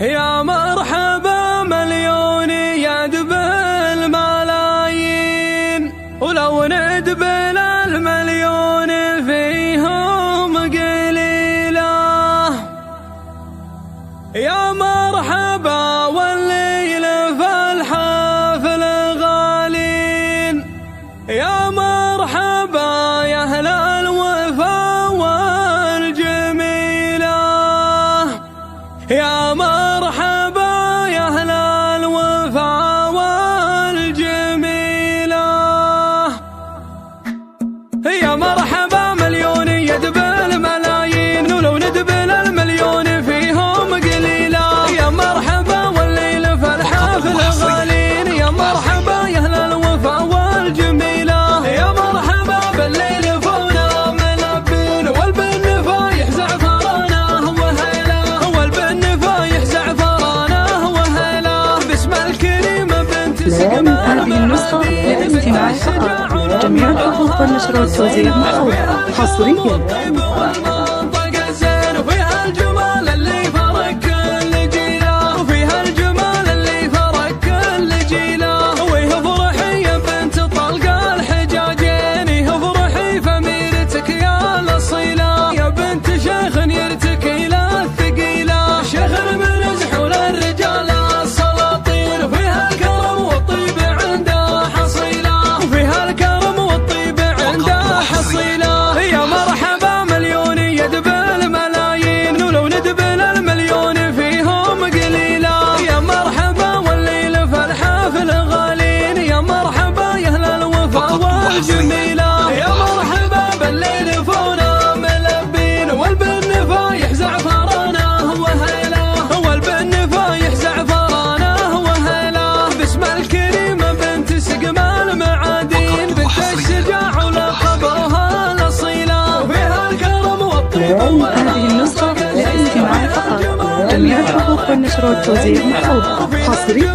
يا مرحبا مليون يدب الملايين، ولو ندبل المليون فيهم قليلة. يا مرحبا والليل في الحفل غالين، يا مرحبا يا أهل الوفا والجميلة. يا مرحبا يا أهل الوفا والجميلة. يا مرحبا مليون يدب الملايين، ولو ندبل المليون فيهم قليلة. يا مرحبا والليل في الحفل غالين، يا مرحبا يا أهل الوفا والجميلة. يا مرحبا بالليل فونا ملبين، والبن فايح زعفرانه وهلا، والبن فايح زعفرانه وهلا. باسم الكريمة بنت سقمان. هذه النسخة للاستماع فقط. جميع الحقوق والنشر والتوزيع محفوظة حصريا. جميلة. يا مرحبا بالليل فونا ملبين، والبن فايح زعفرانه وهلا، والبن فايح زعفرانه وهلا. باسم الكريمة بنت سقمان معادين، بنت الشجاع ولقبها الأصيلة، وفيها الكرم والطيب هذه النسخة للاستماع فقط. جميع الحقوق والنشر والتوزيع محفوظة حصريا.